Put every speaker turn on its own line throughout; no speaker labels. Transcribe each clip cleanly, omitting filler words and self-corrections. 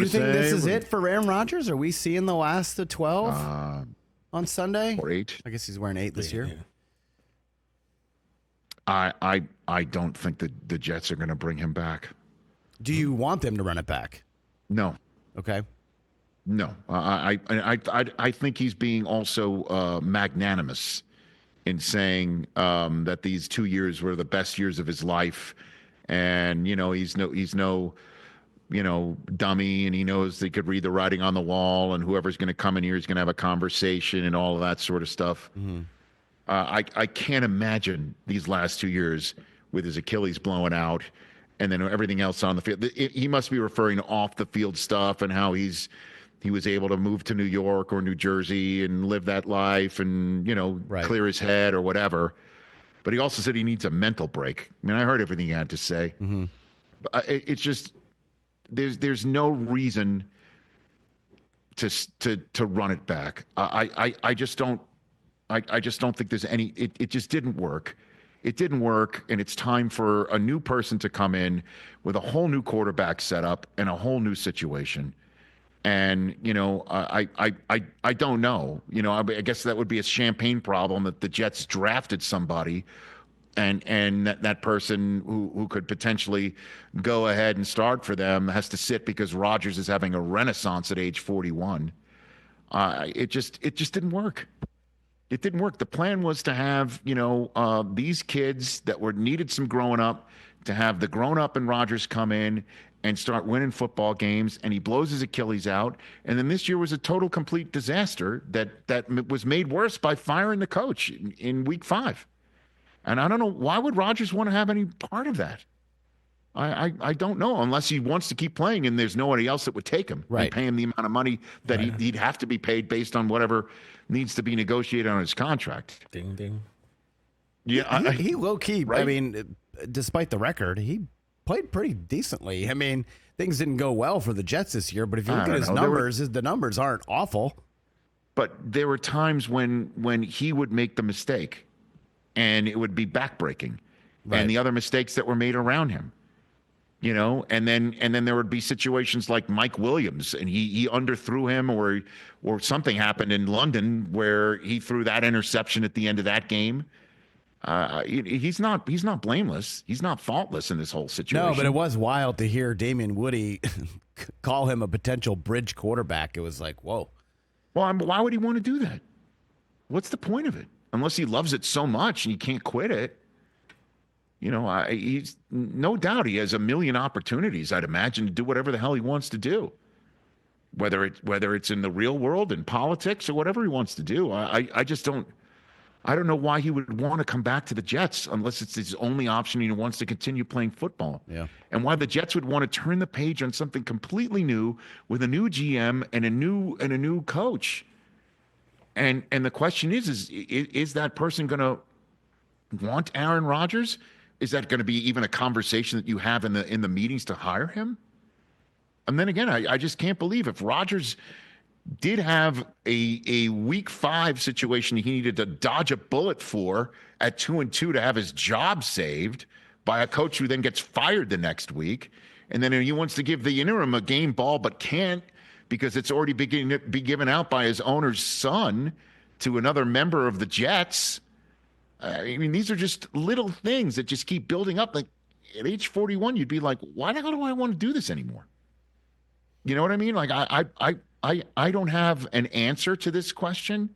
you think
say.
this is it for Aaron Rodgers? Are we seeing the last of 12 on Sunday?
Or 8.
I guess he's wearing 8 this year.
I don't think that the Jets are going to bring him back.
Do you want them to run it back?
No.
Okay.
No. I think he's being also magnanimous in saying that these 2 years were the best years of his life, and he's no dummy, and he knows they could read the writing on the wall, and whoever's going to come in here is going to have a conversation and all of that sort of stuff.
Mm-hmm.
I can't imagine these last 2 years with his Achilles blowing out and then everything else on the field. He must be referring to off the field stuff and how he was able to move to New York or New Jersey and live that life and, clear his head or whatever. But he also said he needs a mental break. I mean, I heard everything he had to say.
Mm-hmm.
But it's just there's no reason to run it back. I just don't think there's any. It just didn't work. It didn't work, and it's time for a new person to come in with a whole new quarterback setup and a whole new situation. And I don't know. I guess that would be a champagne problem that the Jets drafted somebody, and that person who could potentially go ahead and start for them has to sit because Rodgers is having a renaissance at age 41. It just didn't work. It didn't work. The plan was to have, these kids that needed some growing up, to have the grown up and Rodgers come in and start winning football games, and he blows his Achilles out. And then this year was a total, complete disaster that was made worse by firing the coach in week 5. And I don't know, why would Rodgers want to have any part of that? I don't know, unless he wants to keep playing and there's nobody else that would take him and pay him the amount of money that he'd have to be paid based on whatever needs to be negotiated on his contract.
Ding, ding.
Yeah,
he low-key,
right?
I mean, despite the record, he played pretty decently. I mean, things didn't go well for the Jets this year, but if you look at his numbers, the numbers aren't awful.
But there were times when he would make the mistake and it would be backbreaking, and the other mistakes that were made around him. And then there would be situations like Mike Williams, and he underthrew him, or something happened in London where he threw that interception at the end of that game. He's not blameless. He's not faultless in this whole situation.
No, but it was wild to hear Damian Woody call him a potential bridge quarterback. It was like, whoa.
Well, why would he want to do that? What's the point of it? Unless he loves it so much and he can't quit it. He's no doubt he has a million opportunities, I'd imagine, to do whatever the hell he wants to do. Whether it's in the real world, in politics, or whatever he wants to do. I just don't. I don't know why he would want to come back to the Jets unless it's his only option and he wants to continue playing football.
Yeah.
And why the Jets would want to turn the page on something completely new with a new GM and a new coach. And the question is that person going to want Aaron Rodgers? Is that going to be even a conversation that you have in the meetings to hire him? And then again, I just can't believe if Rodgers did have a week 5 situation he needed to dodge a bullet for at 2-2 to have his job saved by a coach who then gets fired the next week. And then he wants to give the interim a game ball, but can't because it's already beginning to be given out by his owner's son to another member of the Jets. I mean, these are just little things that just keep building up. Like at age 41, you'd be like, why the hell do I want to do this anymore? You know what I mean? Like I don't have an answer to this question.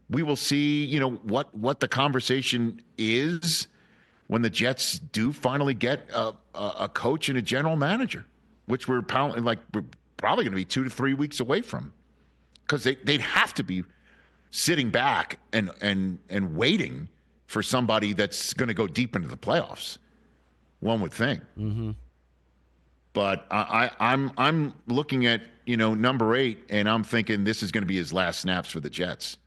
We will see, what the conversation is when the Jets do finally get a coach and a general manager, which we're probably going to be 2 to 3 weeks away from, because they'd have to be sitting back and waiting for somebody that's going to go deep into the playoffs. One would think.
Mm-hmm.
But I'm looking at number 8, and I'm thinking this is going to be his last snaps for the Jets.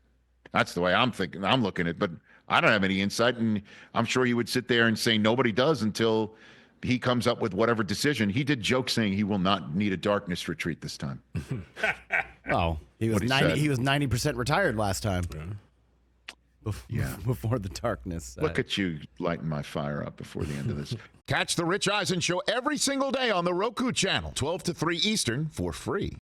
That's the way I'm thinking. I'm looking at, but I don't have any insight, and I'm sure he would sit there and say nobody does until he comes up with whatever decision. He did joke saying he will not need a darkness retreat this time.
Oh, he was 90%. He was 90% retired last time. before the darkness.
Look at you lighting my fire up before the end of this.
Catch the Rich Eisen Show every single day on the Roku Channel, 12 to 3 Eastern, for free.